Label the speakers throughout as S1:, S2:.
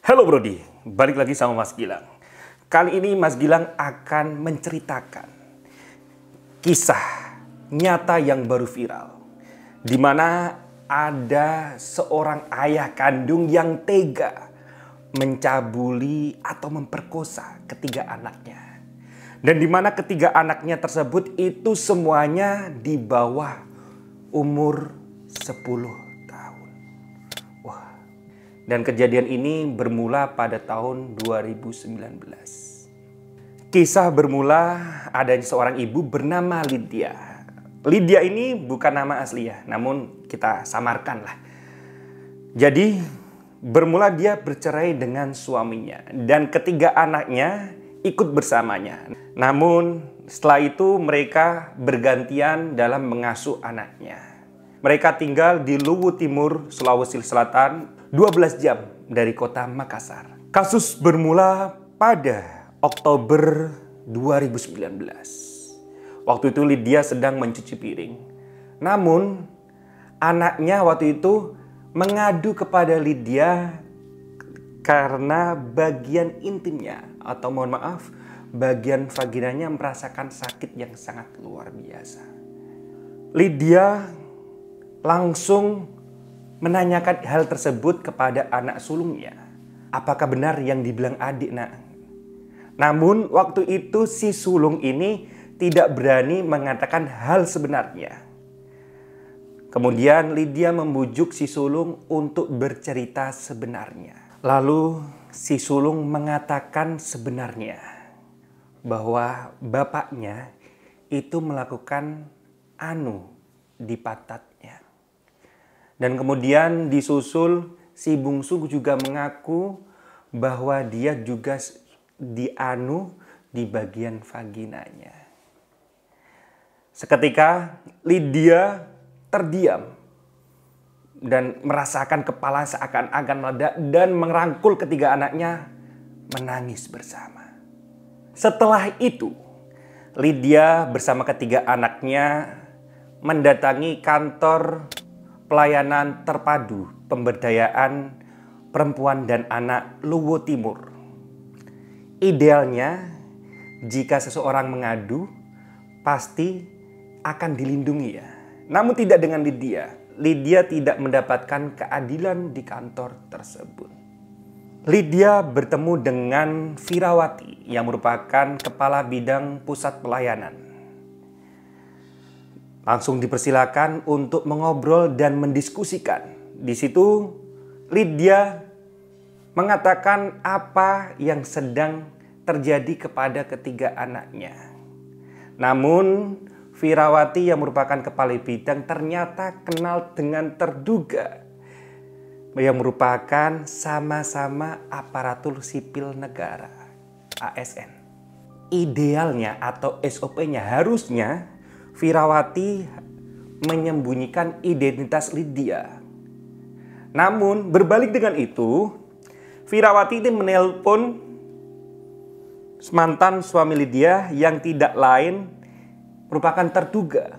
S1: Halo Brodi, balik lagi sama Mas Gilang. Kali ini Mas Gilang akan menceritakan kisah nyata yang baru viral, di mana ada seorang ayah kandung yang tega mencabuli atau memperkosa ketiga anaknya. Dan di mana ketiga anaknya tersebut itu semuanya di bawah umur 10 tahun. Wah. Dan kejadian ini bermula pada tahun 2019. Kisah bermula adanya seorang ibu bernama Lydia. Lydia ini bukan nama asli ya, namun kita samarkan lah. Jadi bermula dia bercerai dengan suaminya dan ketiga anaknya ikut bersamanya. Namun setelah itu mereka bergantian dalam mengasuh anaknya. Mereka tinggal di Luwu Timur, Sulawesi Selatan, 12 jam dari kota Makassar. Kasus bermula pada Oktober 2019. Waktu itu Lydia sedang mencuci piring. Namun anaknya waktu itu mengadu kepada Lydia karena bagian intimnya, atau mohon maaf, bagian vaginanya merasakan sakit yang sangat luar biasa. Lydia langsung menanyakan hal tersebut kepada anak sulungnya. Apakah benar yang dibilang adik, nak? Namun waktu itu si sulung ini tidak berani mengatakan hal sebenarnya. Kemudian Lydia membujuk si sulung untuk bercerita sebenarnya. Lalu si sulung mengatakan sebenarnya bahwa bapaknya itu melakukan anu di pantatnya. Dan kemudian disusul si bungsu juga mengaku bahwa dia juga dianu di bagian vaginanya. Seketika Lydia terdiam dan merasakan kepala seakan-akan meledak dan merangkul ketiga anaknya menangis bersama. Setelah itu Lydia bersama ketiga anaknya mendatangi kantor pelayanan terpadu pemberdayaan perempuan dan anak Luwu Timur. Idealnya jika seseorang mengadu pasti akan dilindungi ya. Namun tidak dengan Lydia. Lydia tidak mendapatkan keadilan di kantor tersebut. Lydia bertemu dengan Virawati yang merupakan kepala bidang pusat pelayanan. Langsung dipersilakan untuk mengobrol dan mendiskusikan. Di situ Lydia mengatakan apa yang sedang terjadi kepada ketiga anaknya. Namun Virawati yang merupakan kepala bidang ternyata kenal dengan terduga yang merupakan sama-sama aparatur sipil negara, ASN. Idealnya atau SOP-nya harusnya Virawati menyembunyikan identitas Lydia. Namun berbalik dengan itu, Virawati ini menelpon mantan suami Lydia yang tidak lain merupakan terduga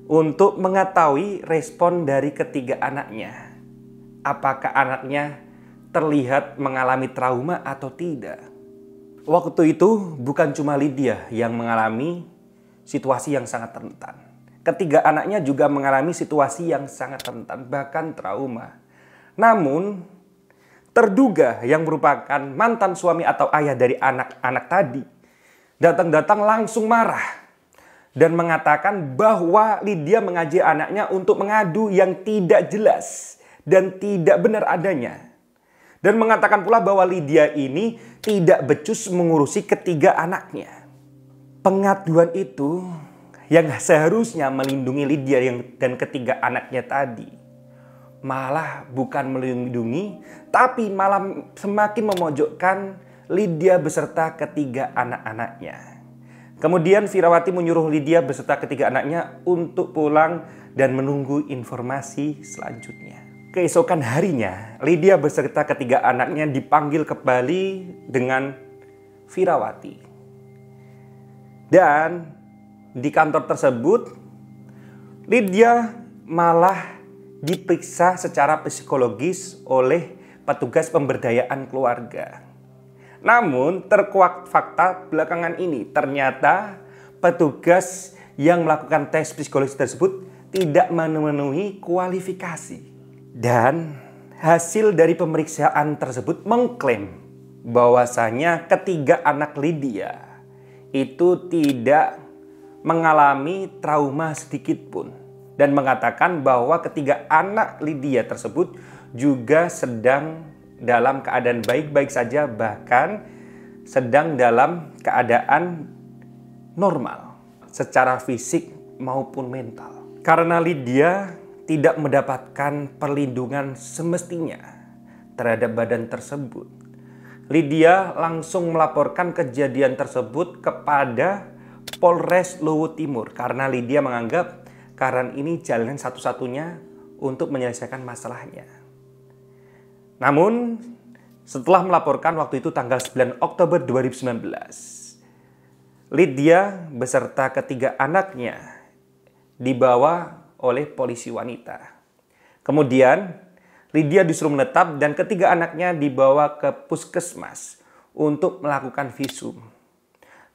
S1: untuk mengetahui respon dari ketiga anaknya. Apakah anaknya terlihat mengalami trauma atau tidak? Waktu itu bukan cuma Lydia yang mengalami situasi yang sangat rentan. Ketiga anaknya juga mengalami situasi yang sangat rentan, bahkan trauma. Namun, terduga yang merupakan mantan suami atau ayah dari anak-anak tadi, datang-datang langsung marah dan mengatakan bahwa Lydia mengajak anaknya untuk mengadu yang tidak jelas dan tidak benar adanya. Dan mengatakan pula bahwa Lydia ini tidak becus mengurusi ketiga anaknya. Pengaduan itu yang seharusnya melindungi Lydia dan ketiga anaknya tadi malah bukan melindungi, tapi malah semakin memojokkan Lydia beserta ketiga anak-anaknya. Kemudian Virawati menyuruh Lydia beserta ketiga anaknya untuk pulang dan menunggu informasi selanjutnya. Keesokan harinya, Lydia beserta ketiga anaknya dipanggil kembali dengan Virawati. Dan di kantor tersebut, Lydia malah diperiksa secara psikologis oleh petugas pemberdayaan keluarga. Namun terkuak fakta belakangan ini, ternyata petugas yang melakukan tes psikologis tersebut tidak memenuhi kualifikasi. Dan hasil dari pemeriksaan tersebut mengklaim bahwasanya ketiga anak Lydia itu tidak mengalami trauma sedikit pun. Dan mengatakan bahwa ketiga anak Lydia tersebut juga sedang dalam keadaan baik-baik saja, bahkan sedang dalam keadaan normal secara fisik maupun mental. Karena Lydia tidak mendapatkan perlindungan semestinya terhadap badan tersebut, Lydia langsung melaporkan kejadian tersebut kepada Polres Luwu Timur karena Lydia menganggap karena ini jalan satu-satunya untuk menyelesaikan masalahnya. Namun, setelah melaporkan waktu itu tanggal 9 Oktober 2019, Lydia beserta ketiga anaknya dibawa oleh polisi wanita. Kemudian, Lydia disuruh menetap dan ketiga anaknya dibawa ke puskesmas untuk melakukan visum.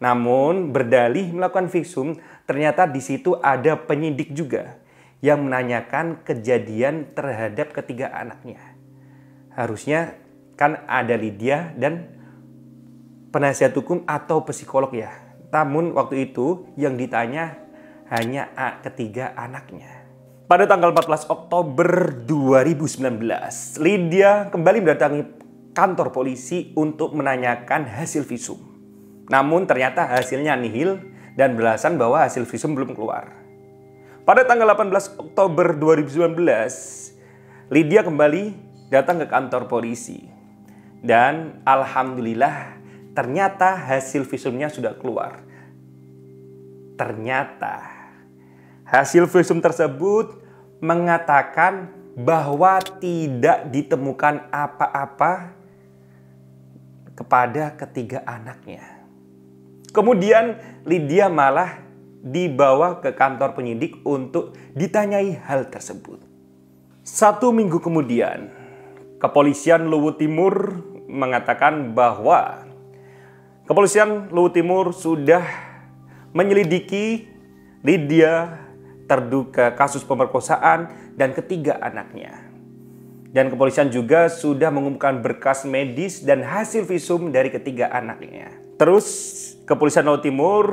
S1: Namun, berdalih melakukan visum, ternyata di situ ada penyidik juga yang menanyakan kejadian terhadap ketiga anaknya. Harusnya kan ada Lydia dan penasihat hukum atau psikolog ya. Namun waktu itu yang ditanya hanya ketiga anaknya. Pada tanggal 14 Oktober 2019, Lydia kembali mendatangi kantor polisi untuk menanyakan hasil visum. Namun ternyata hasilnya nihil dan beralasan bahwa hasil visum belum keluar. Pada tanggal 18 Oktober 2019, Lydia kembali datang ke kantor polisi. Dan alhamdulillah ternyata hasil visumnya sudah keluar. Ternyata hasil visum tersebut mengatakan bahwa tidak ditemukan apa-apa kepada ketiga anaknya. Kemudian Lydia malah dibawa ke kantor penyidik untuk ditanyai hal tersebut. 1 minggu kemudian, Kepolisian Luwu Timur mengatakan bahwa Kepolisian Luwu Timur sudah menyelidiki Lydia terduga kasus pemerkosaan dan ketiga anaknya. Dan kepolisian juga sudah mengumumkan berkas medis dan hasil visum dari ketiga anaknya. Terus Kepolisian Luwu Timur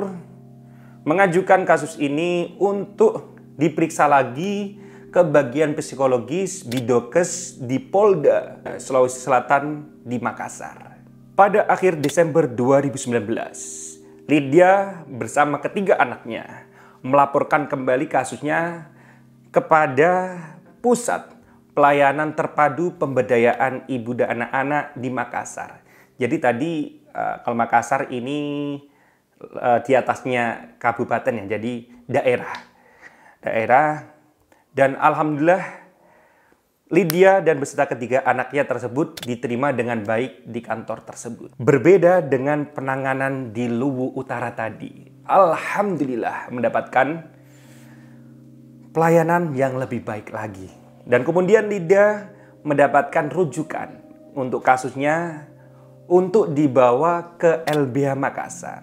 S1: mengajukan kasus ini untuk diperiksa lagi ke bagian psikologis Bidokes di Polda Sulawesi Selatan di Makassar. Pada akhir Desember 2019, Lydia bersama ketiga anaknya melaporkan kembali kasusnya kepada Pusat Pelayanan Terpadu Pemberdayaan Ibu dan Anak-anak di Makassar. Jadi tadi kalau Makassar ini di atasnya kabupaten ya, jadi daerah. Dan alhamdulillah Lydia dan beserta ketiga anaknya tersebut diterima dengan baik di kantor tersebut. Berbeda dengan penanganan di Luwu Utara tadi, alhamdulillah mendapatkan pelayanan yang lebih baik lagi. Dan kemudian Lydia mendapatkan rujukan untuk kasusnya untuk dibawa ke LBH Makassar.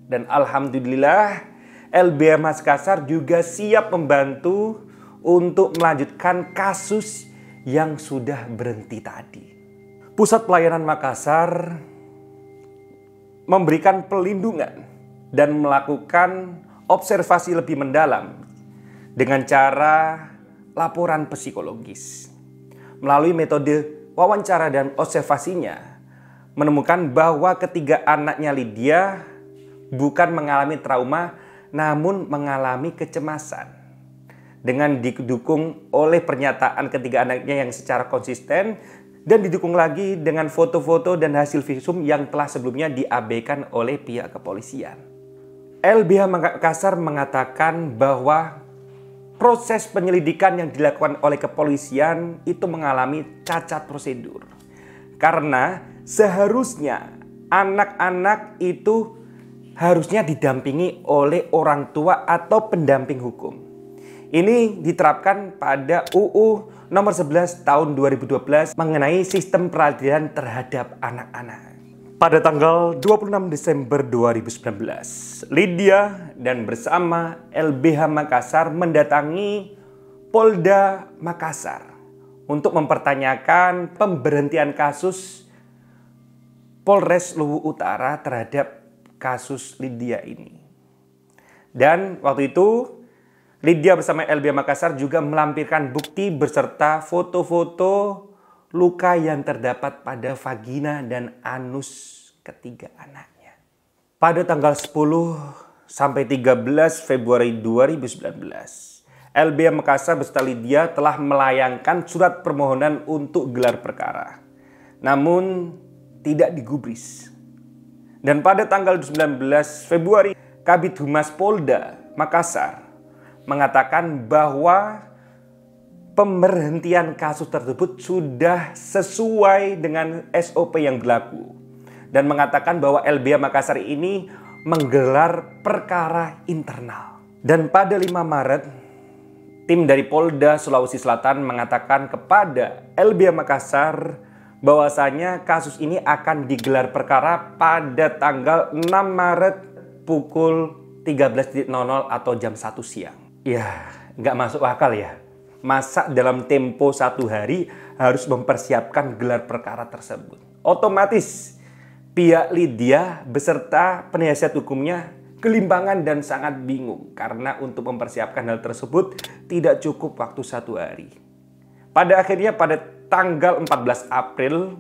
S1: Dan alhamdulillah LBH Makassar juga siap membantu untuk melanjutkan kasus yang sudah berhenti tadi. Pusat Pelayanan Makassar memberikan perlindungan dan melakukan observasi lebih mendalam dengan cara laporan psikologis. Melalui metode wawancara dan observasinya, menemukan bahwa ketiga anaknya Lydia bukan mengalami trauma, namun mengalami kecemasan. Dengan didukung oleh pernyataan ketiga anaknya yang secara konsisten dan didukung lagi dengan foto-foto dan hasil visum yang telah sebelumnya diabaikan oleh pihak kepolisian. LBH Makassar mengatakan bahwa proses penyelidikan yang dilakukan oleh kepolisian itu mengalami cacat prosedur. Karena seharusnya anak-anak itu harusnya didampingi oleh orang tua atau pendamping hukum. Ini diterapkan pada UU nomor 11 tahun 2012 mengenai sistem peradilan terhadap anak-anak. Pada tanggal 26 Desember 2019, Lydia dan bersama LBH Makassar mendatangi Polda Makassar untuk mempertanyakan pemberhentian kasus Polres Luwu Utara terhadap kasus Lydia ini. Dan waktu itu Lydia bersama LBH Makassar juga melampirkan bukti beserta foto-foto luka yang terdapat pada vagina dan anus ketiga anaknya. Pada tanggal 10 sampai 13 Februari 2019, LBH Makassar beserta Lydia telah melayangkan surat permohonan untuk gelar perkara. Namun tidak digubris. Dan pada tanggal 19 Februari, Kabid Humas Polda Makassar mengatakan bahwa pemberhentian kasus tersebut sudah sesuai dengan SOP yang berlaku dan mengatakan bahwa LBH Makassar ini menggelar perkara internal. Dan pada 5 Maret, tim dari Polda Sulawesi Selatan mengatakan kepada LBH Makassar bahwasanya kasus ini akan digelar perkara pada tanggal 6 Maret pukul 13.00 atau jam 1 siang. Ya, nggak masuk akal ya. Masa dalam tempo 1 hari harus mempersiapkan gelar perkara tersebut. Otomatis pihak Lydia beserta penasihat hukumnya kelimpangan dan sangat bingung karena untuk mempersiapkan hal tersebut tidak cukup waktu 1 hari. Pada akhirnya pada tanggal 14 April,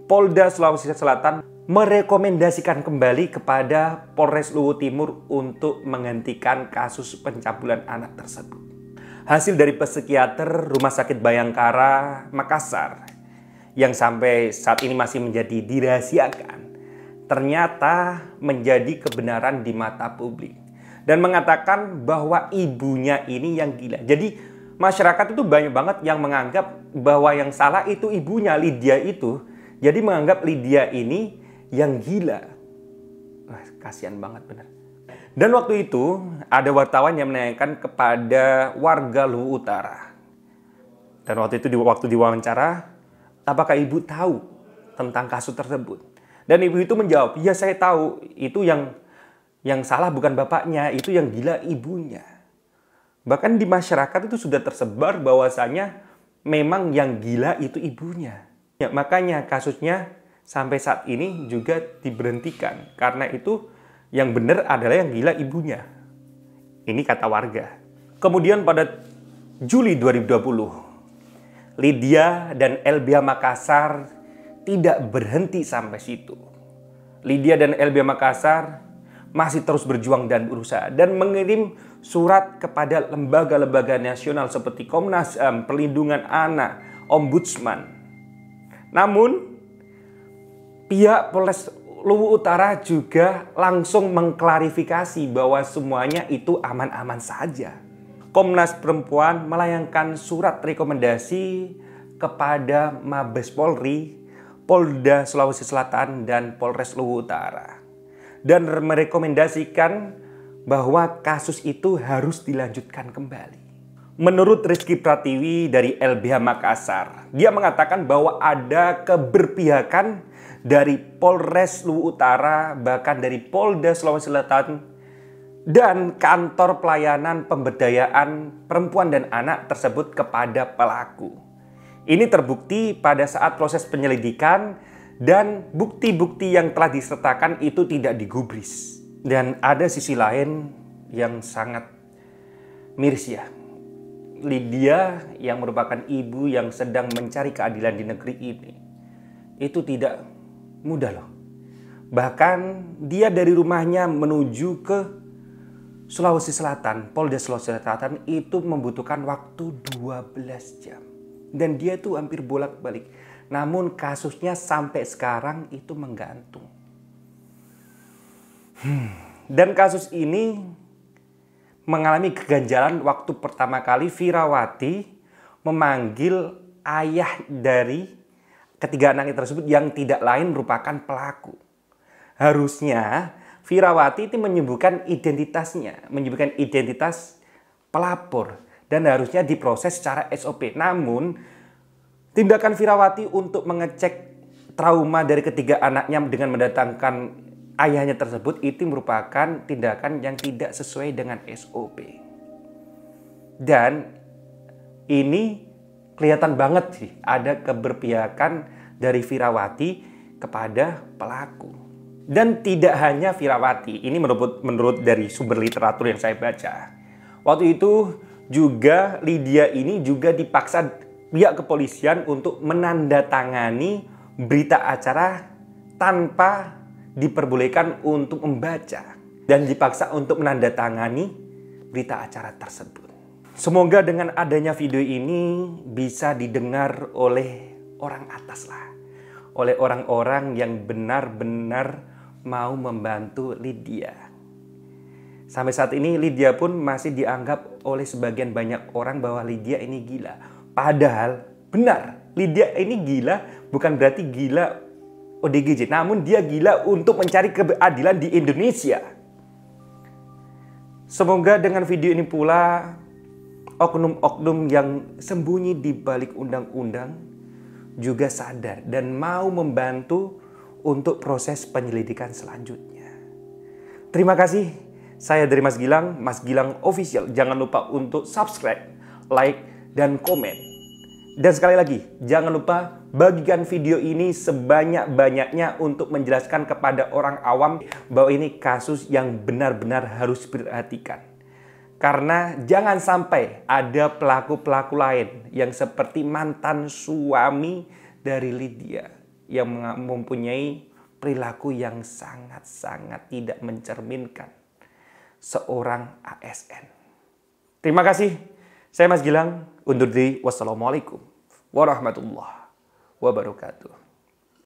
S1: Polda Sulawesi Selatan merekomendasikan kembali kepada Polres Luwu Timur untuk menghentikan kasus pencabulan anak tersebut. Hasil dari psikiater Rumah Sakit Bayangkara Makassar yang sampai saat ini masih menjadi dirahasiakan, ternyata menjadi kebenaran di mata publik dan mengatakan bahwa ibunya ini yang gila. Jadi masyarakat itu banyak banget yang menganggap bahwa yang salah itu ibunya, Lydia itu. Jadi menganggap Lydia ini yang gila. Wah, kasihan banget bener. Dan waktu itu ada wartawan yang menanyakan kepada warga Luwu Utara. Dan waktu itu waktu diwawancara, apakah ibu tahu tentang kasus tersebut? Dan ibu itu menjawab, ya saya tahu, itu yang salah bukan bapaknya, itu yang gila ibunya. Bahkan di masyarakat itu sudah tersebar bahwasanya memang yang gila itu ibunya. Ya, makanya kasusnya sampai saat ini juga diberhentikan. Karena itu yang benar adalah yang gila ibunya. Ini kata warga. Kemudian pada Juli 2020, Lydia dan LBH Makassar tidak berhenti sampai situ. Lydia dan LBH Makassar masih terus berjuang dan berusaha dan mengirim surat kepada lembaga-lembaga nasional seperti Komnas HAM, Perlindungan Anak, Ombudsman. Namun pihak Polres Luwu Utara juga langsung mengklarifikasi bahwa semuanya itu aman-aman saja. Komnas Perempuan melayangkan surat rekomendasi kepada Mabes Polri, Polda Sulawesi Selatan, dan Polres Luwu Utara. Dan merekomendasikan bahwa kasus itu harus dilanjutkan kembali. Menurut Rizky Pratiwi dari LBH Makassar, dia mengatakan bahwa ada keberpihakan dari Polres Luwu Utara, bahkan dari Polda Sulawesi Selatan, dan kantor pelayanan pemberdayaan perempuan dan anak tersebut kepada pelaku. Ini terbukti pada saat proses penyelidikan dan bukti-bukti yang telah disertakan itu tidak digubris. Dan ada sisi lain yang sangat miris ya. Lydia yang merupakan ibu yang sedang mencari keadilan di negeri ini, itu tidak mudah loh. Bahkan dia dari rumahnya menuju ke Sulawesi Selatan, Polda Sulawesi Selatan itu membutuhkan waktu 12 jam. Dan dia tuh hampir bolak-balik. Namun kasusnya sampai sekarang itu menggantung. Dan kasus ini mengalami keganjalan waktu pertama kali Virawati memanggil ayah dari ketiga anak tersebut yang tidak lain merupakan pelaku. Harusnya Virawati itu menyebutkan identitasnya, menyebutkan identitas pelapor. dan harusnya diproses secara SOP. Namun, tindakan Firawati untuk mengecek trauma dari ketiga anaknya dengan mendatangkan ayahnya tersebut itu merupakan tindakan yang tidak sesuai dengan SOP. Dan ini kelihatan banget sih ada keberpihakan dari Firawati kepada pelaku. Dan tidak hanya Firawati, ini menurut dari sumber literatur yang saya baca. Waktu itu juga Lydia ini juga dipaksa pihak kepolisian untuk menandatangani berita acara tanpa diperbolehkan untuk membaca. Dan dipaksa untuk menandatangani berita acara tersebut. Semoga dengan adanya video ini bisa didengar oleh orang atas lah. Oleh orang-orang yang benar-benar mau membantu Lydia. Sampai saat ini Lydia pun masih dianggap oleh sebagian banyak orang bahwa Lydia ini gila. Padahal benar, Lydia ini gila bukan berarti gila ODGJ. Namun dia gila untuk mencari keadilan di Indonesia. Semoga dengan video ini pula oknum-oknum yang sembunyi di balik undang-undang juga sadar dan mau membantu untuk proses penyelidikan selanjutnya. Terima kasih. Saya dari Mas Gilang Official. Jangan lupa untuk subscribe, like, dan komen. Dan sekali lagi, jangan lupa bagikan video ini sebanyak-banyaknya untuk menjelaskan kepada orang awam bahwa ini kasus yang benar-benar harus diperhatikan. Karena jangan sampai ada pelaku-pelaku lain yang seperti mantan suami dari Lydia yang mempunyai perilaku yang sangat-sangat tidak mencerminkan seorang ASN. Terima kasih. Saya Mas Gilang, undur diri. Wassalamualaikum warahmatullahi wabarakatuh.